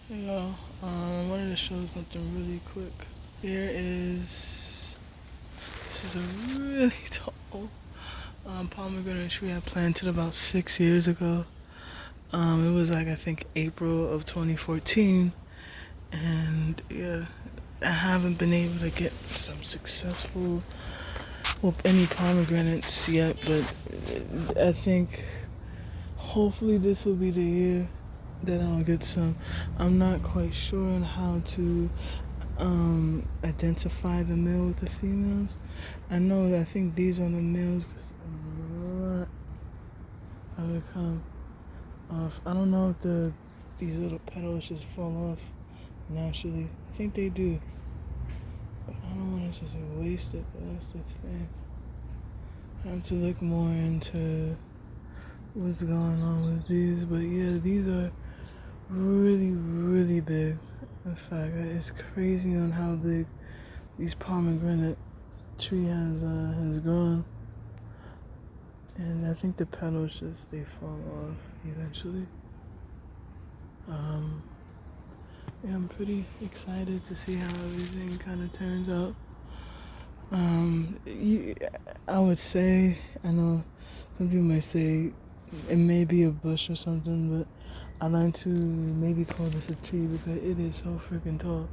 Yeah, I wanted to show something really quick. Here is, this is a really tall pomegranate tree I planted about 6 years ago. It was like, I think, April of 2014. And yeah, I haven't been able to get some successful, well, any pomegranates yet, but I think hopefully this will be the year that I'll get some. I'm not quite sure on how to identify the male with the females. I think these are the males because a lot of it come off. I don't know if these little petals just fall off naturally. I think they do, but I don't want to just waste it. That's the thing. I have to look more into what's going on with these, but yeah, these are really, really big. In fact, it's crazy on how big these pomegranate tree has grown, and I think the petals just they fall off eventually. Um, yeah, I'm pretty excited to see how everything kind of turns out. You, I would say, I know some people might say it may be a bush or something, but I like to maybe call this a tree because it is so freaking tall.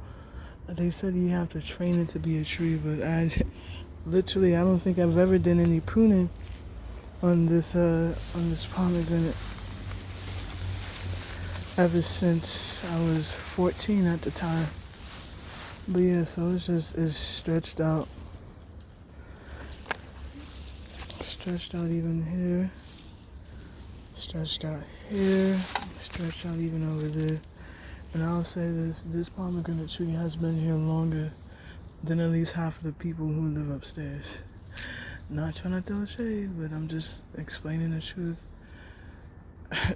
They said you have to train it to be a tree, but literally I don't think I've ever done any pruning on this pomegranate ever since I was 14 at the time. But yeah, so it's stretched out even here, stretched out here, stretched out even over there. And I'll say this pomegranate tree has been here longer than at least half of the people who live upstairs. Not trying to throw shade, but I'm just explaining the truth.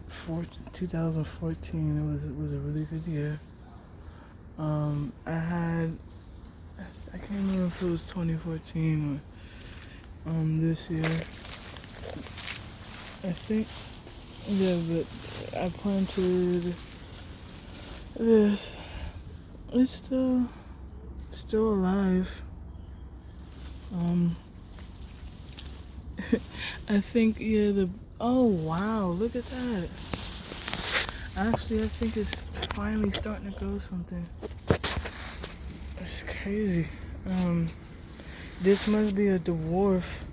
For 2014, it was a really good year. I can't remember if it was 2014 or this year. I think, yeah, but I planted this. It's still alive. Um, I think, yeah, oh wow, look at that. Actually, I think it's finally starting to grow something. It's crazy. This must be a dwarf.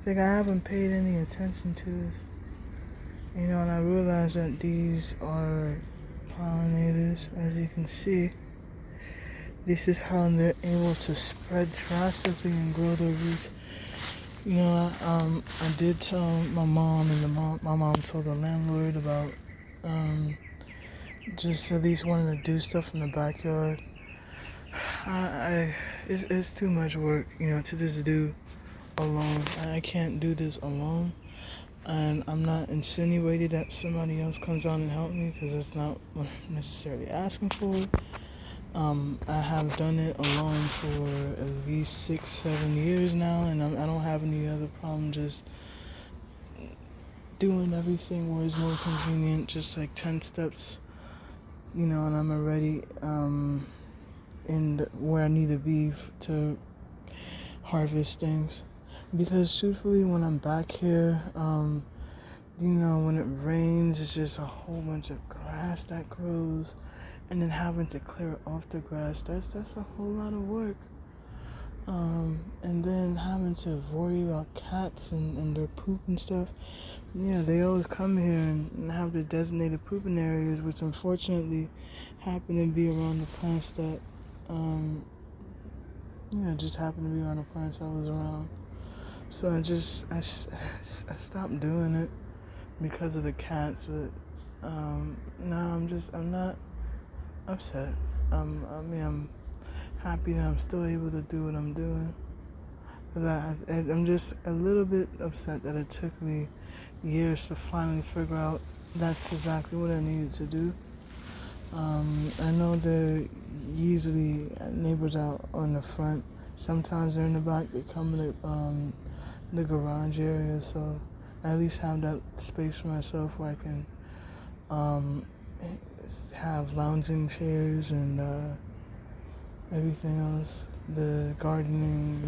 I think I haven't paid any attention to this. And I realized that these are pollinators. As you can see, this is how they're able to spread drastically and grow their roots. I did tell my mom, and my mom told the landlord about just at least wanting to do stuff in the backyard. It's too much work, to just do alone. I can't do this alone, and I'm not insinuating that somebody else comes on and help me because that's not what I'm necessarily asking for. I have done it alone for at least 6-7 years now, and I don't have any other problem just doing everything where it's more convenient, just like 10 steps, and I'm already in where I need to be to harvest things. Because truthfully, when I'm back here, when it rains, it's just a whole bunch of grass that grows, and then having to clear off the grass, that's a whole lot of work. And then having to worry about cats and their poop and stuff. Yeah, they always come here and have their designated pooping areas, which unfortunately happen to be around the plants that, just happen to be around the plants I was around. So I stopped doing it because of the cats, but now I'm not upset. I'm happy that I'm still able to do what I'm doing. But I'm just a little bit upset that it took me years to finally figure out that's exactly what I needed to do. I know they're usually neighbors out on the front. Sometimes they're in the back. They come in the garage area, so I at least have that space for myself where I can have lounging chairs and everything else. The gardening,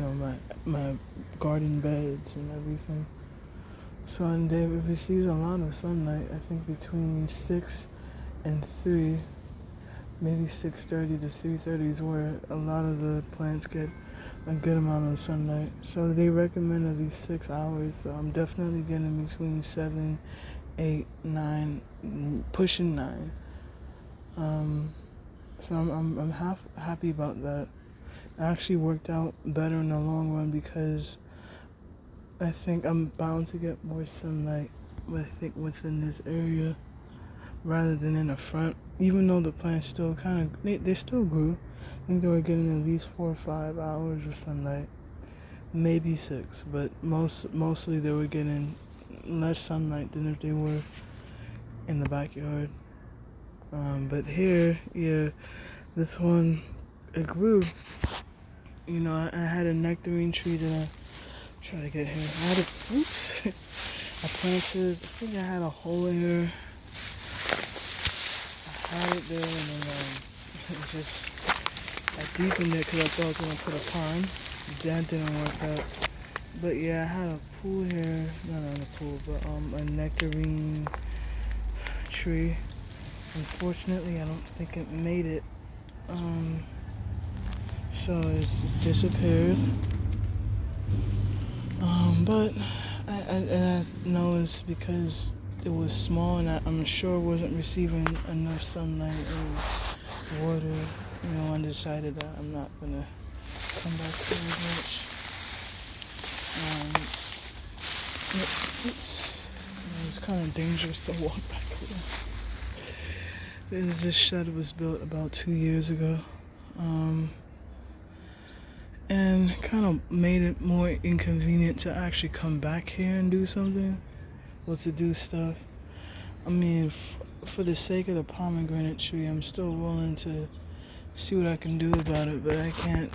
my garden beds and everything. So and it receives a lot of sunlight. I think between 6 and 3, maybe 6:30 to 3:30 is where a lot of the plants get a good amount of sunlight. So they recommend at least 6 hours. So I'm definitely getting between 7, 8, 9, pushing 9. So I'm happy about that. It actually worked out better in the long run because I think I'm bound to get more sunlight, I think, within this area rather than in the front. Even though the plants still they still grew. I think they were getting at least 4 or 5 hours of sunlight, maybe 6, but mostly they were getting less sunlight than if they were in the backyard. But here, yeah, this one, it grew. I had a nectarine tree that I try to get here. I planted, I think I had a hole in here. I had it there and then I deepened it because I thought I was going to put a pond. That didn't work out. But yeah, I had a pool here, not a pool, but a nectarine tree. Unfortunately, I don't think it made it. So it's disappeared. But I know it's because it was small and I'm sure it wasn't receiving enough sunlight or water. I decided that I'm not gonna come back here as much. It's kind of dangerous to walk back here. This shed was built about 2 years ago. And kind of made it more inconvenient to actually come back here and do something, or to do stuff. I mean, for the sake of the pomegranate tree, I'm still willing to see what I can do about it, but I can't,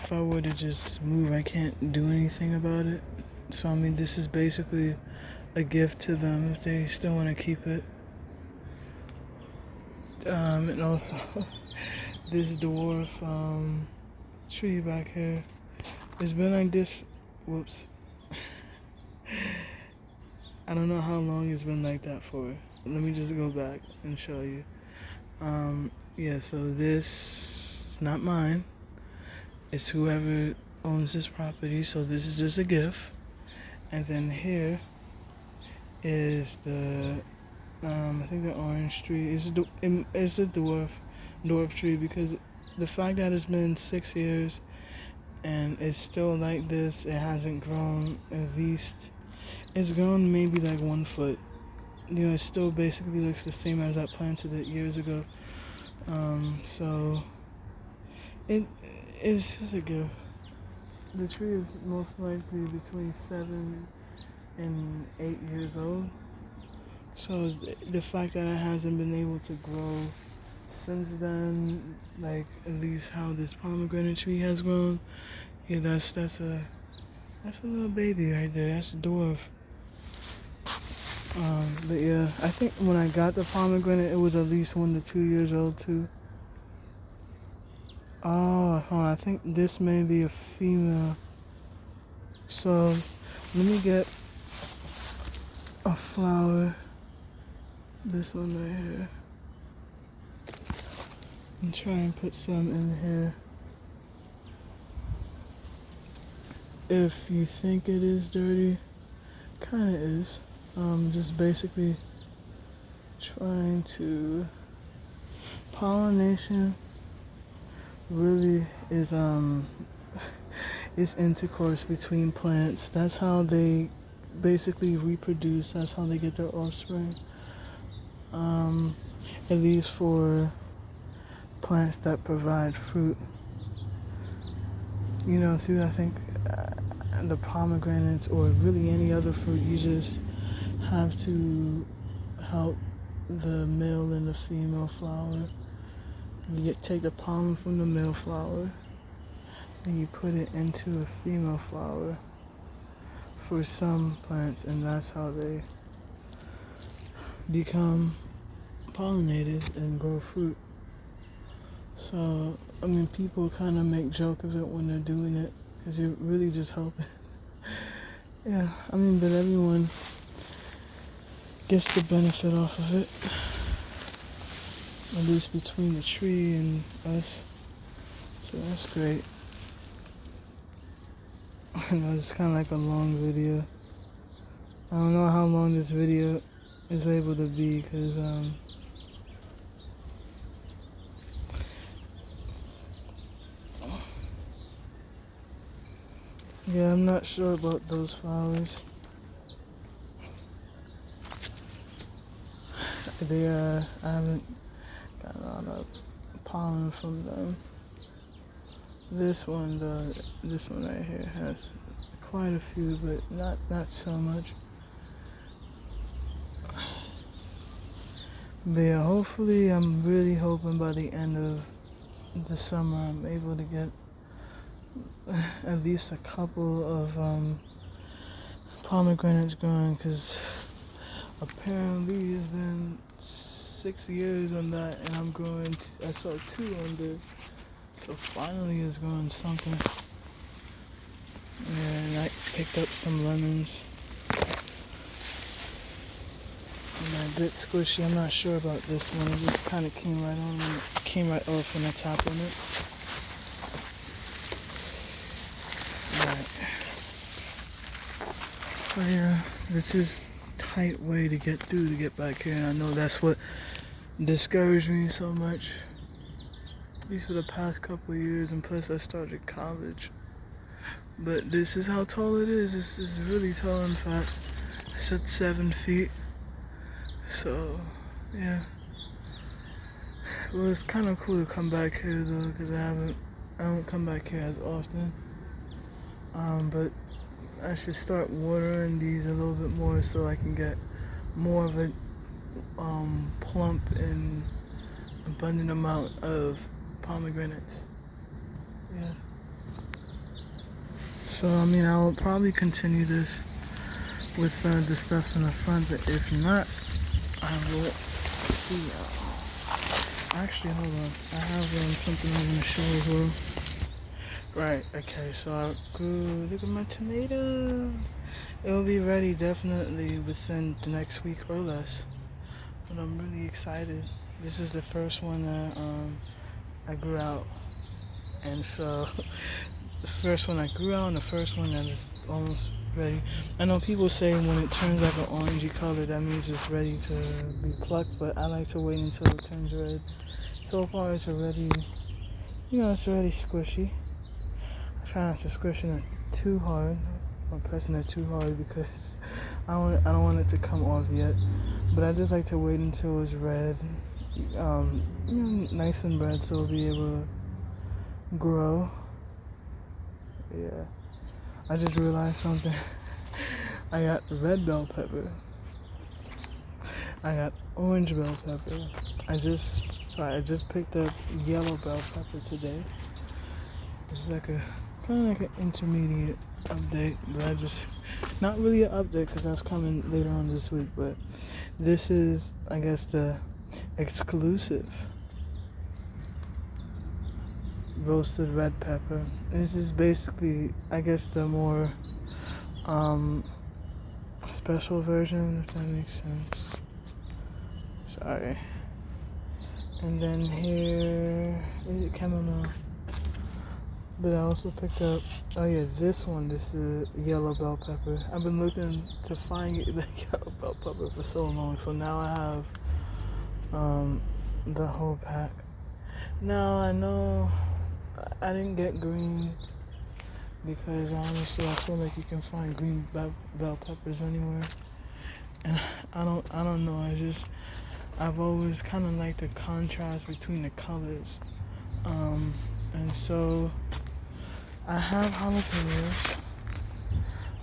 if I were to just move, I can't do anything about it. So, I mean, this is basically a gift to them if they still want to keep it. And also, this dwarf, tree back here. It's been like this. Whoops. I don't know how long it's been like that for. Let me just go back and show you. Yeah, so this is not mine. It's whoever owns this property, so this is just a gift. And then here is the, I think the orange tree. It's a dwarf tree because the fact that it's been 6 years and it's still like this, it hasn't grown at least, it's grown maybe like 1 foot. It still basically looks the same as I planted it years ago. So it's just a gift. The tree is most likely between 7 and 8 years old. So the fact that it hasn't been able to grow since then, like at least how this pomegranate tree has grown, yeah, that's a little baby right there. That's a dwarf. But yeah, I think when I got the pomegranate, it was at least 1 to 2 years old too. Oh, hold on, I think this may be a female. So let me get a flower. This one right here. And try and put some in here. If you think it is dirty, kinda is. Just basically trying to, pollination really is is intercourse between plants. That's how they basically reproduce. That's how they get their offspring. At least for plants that provide fruit. Through I think the pomegranates or really any other fruit, you just have to help the male and the female flower. You take the pollen from the male flower and you put it into a female flower for some plants, and that's how they become pollinated and grow fruit. So, I mean, people kind of make joke of it when they're doing it because you're really just helping. Yeah, I mean, but everyone gets the benefit off of it, at least between the tree and us. So that's great. I know it's kind of like a long video. I don't know how long this video is able to be because yeah, I'm not sure about those flowers. I haven't gotten a lot of pollen from them. This one right here has quite a few, but not so much. But yeah, hopefully, I'm really hoping by the end of the summer I'm able to get at least a couple of pomegranates growing, because apparently it's been 6 years on that, and I saw 2 on there, so finally it's growing something. And I picked up some lemons. And they're a bit squishy. I'm not sure about this one. It just kind of came right off when I tapped on it. Alright. So yeah, this is a tight way to get back here, and I know that's what discouraged me so much. At least for the past couple of years, and plus I started college. But this is how tall it is. This is really tall, in fact. It's at 7 feet. So, yeah. Well, it's kind of cool to come back here though, because I don't come back here as often. But I should start watering these a little bit more so I can get more of a plump and abundant amount of pomegranates. Yeah. So, I mean, I'll probably continue this with the stuff in the front, but if not, I will see. Actually, hold on. I have something I'm going to show as well. Right, okay, so I grew, look at my tomato. It will be ready definitely within the next week or less. But I'm really excited. This is the first one that I grew out. And so, the first one I grew out and the first one that is almost ready. I know people say when it turns like an orangey color, that means it's ready to be plucked, but I like to wait until it turns red. So far it's already, it's already squishy. I try not to squish it too hard, or pressing it too hard, because I don't want it to come off yet. But I just like to wait until it's red, nice and red, so it'll be able to grow. Yeah. I just realized something. I got red bell pepper. I got orange bell pepper. I just picked up yellow bell pepper today. It's like kind of like an intermediate update, but not really an update because that's coming later on this week, but this is, I guess, the exclusive roasted red pepper. This is basically, I guess, the more special version, if that makes sense. Sorry. And then here is it chamomile. But I also picked up, this is the yellow bell pepper. I've been looking to find the yellow bell pepper for so long, so now I have the whole pack. Now I know I didn't get green because honestly I feel like you can find green bell peppers anywhere, and I don't know. I've always kind of liked the contrast between the colors, and so I have jalapenos.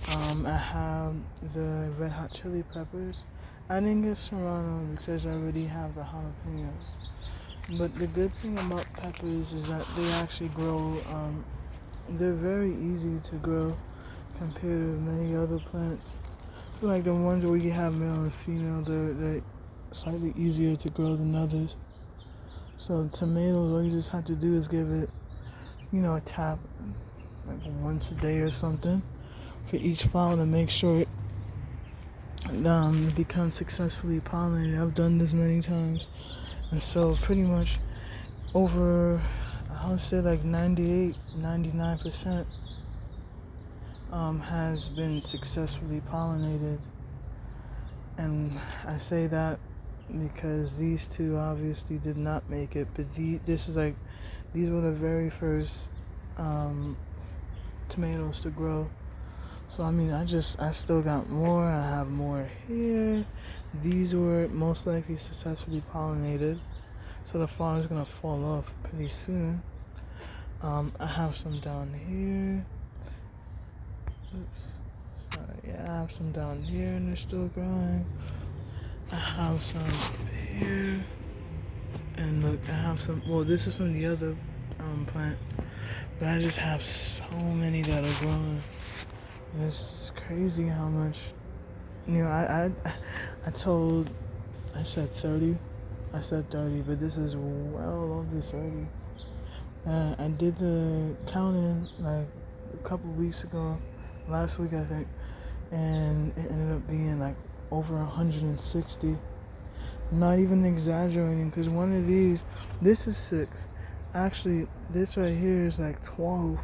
I have the red hot chili peppers. I didn't get serrano because I already have the jalapenos. But the good thing about peppers is that they actually grow, they're very easy to grow compared to many other plants. Like the ones where you have male and female, they're slightly easier to grow than others. So the tomatoes, all you just have to do is give it, a tap like once a day or something for each flower to make sure it becomes successfully pollinated. I've done this many times, and so pretty much over, I would say like 98, 99% has been successfully pollinated. And I say that because these two obviously did not make it, but these were the very first tomatoes to grow. So I mean, I still got more. I have more here. These were most likely successfully pollinated, so the flower is gonna fall off pretty soon. I have some down here. Oops. Sorry. Yeah, I have some down here and they're still growing. I have some up here. And look, I have some. Well, this is from the other plant, but I just have so many that are growing. And it's just crazy how much. I said 30. I said 30, but this is well over 30. I did the counting like a couple weeks ago, last week I think, and it ended up being like over 160. I'm not even exaggerating, because one of these, this is 6. Actually, this right here is like 12.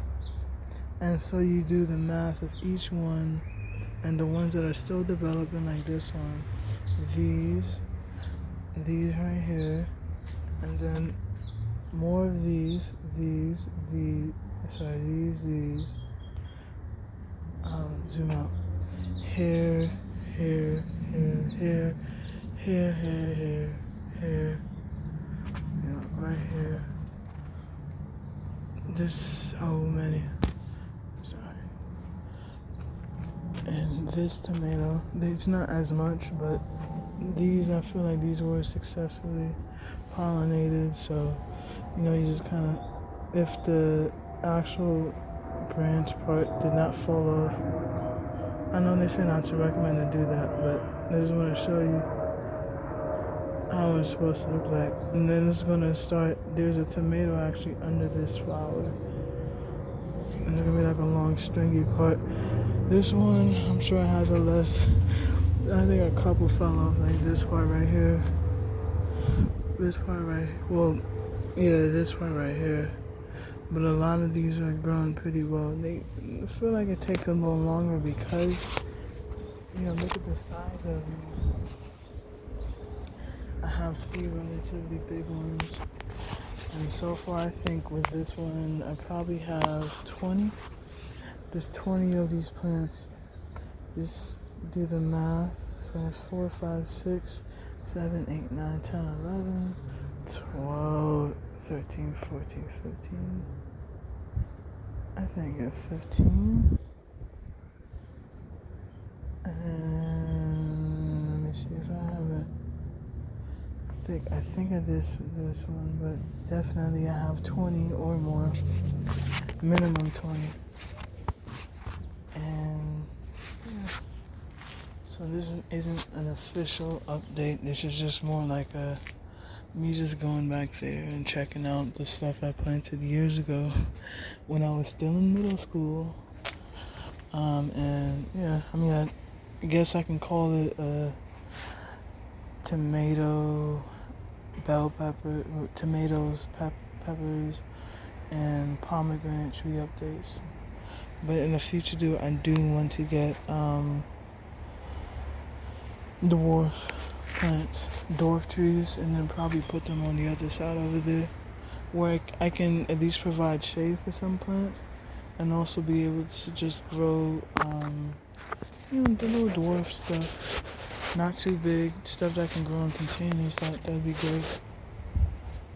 And so you do the math of each one, and the ones that are still developing, like this one, these right here, and then more of these. Zoom out. Here. Right here. There's so many. Sorry. And this tomato, it's not as much, but these, I feel like these were successfully pollinated. So, you just kind of, if the actual branch part did not fall off, I know they say not to recommend to do that, but I just want to show you how it's supposed to look like. And then it's going to start, there's a tomato actually under this flower. And it's going to be like a long stringy part. This one, I'm sure it has a less, I think a couple fell off, like this part right here. This part right, this part right here. But a lot of these are growing pretty well. They feel like it takes a little longer because, look at the size of these. I have 3 relatively big ones. And so far, I think with this one, I probably have 20. There's 20 of these plants. Just do the math. So that's 4, 5, 6, 7, 8, 9, 10, 11, 12, 13, 14, 15. I think at 15. And let me see if I have it. I think of this one, but definitely I have 20 or more. Minimum 20. And yeah. So this isn't an official update. This is just more like me just going back there and checking out the stuff I planted years ago when I was still in middle school. And yeah, I guess I can call it a tomato, bell pepper, tomatoes, peppers, and pomegranate tree updates. But in the future, I do want to get dwarf plants, dwarf trees, and then probably put them on the other side over there, where I can at least provide shade for some plants, and also be able to just grow, the little dwarf stuff, not too big, stuff that can grow in containers. That'd be great.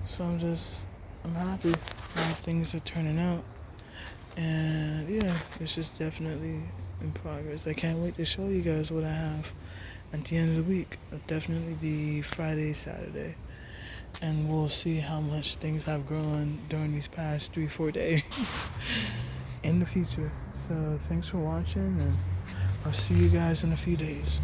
So I'm happy how things are turning out, and yeah, this is definitely in progress. I can't wait to show you guys what I have at the end of the week. It'll definitely be Friday, Saturday, and we'll see how much things have grown during these past 3-4 days in the future. So thanks for watching, and I'll see you guys in a few days.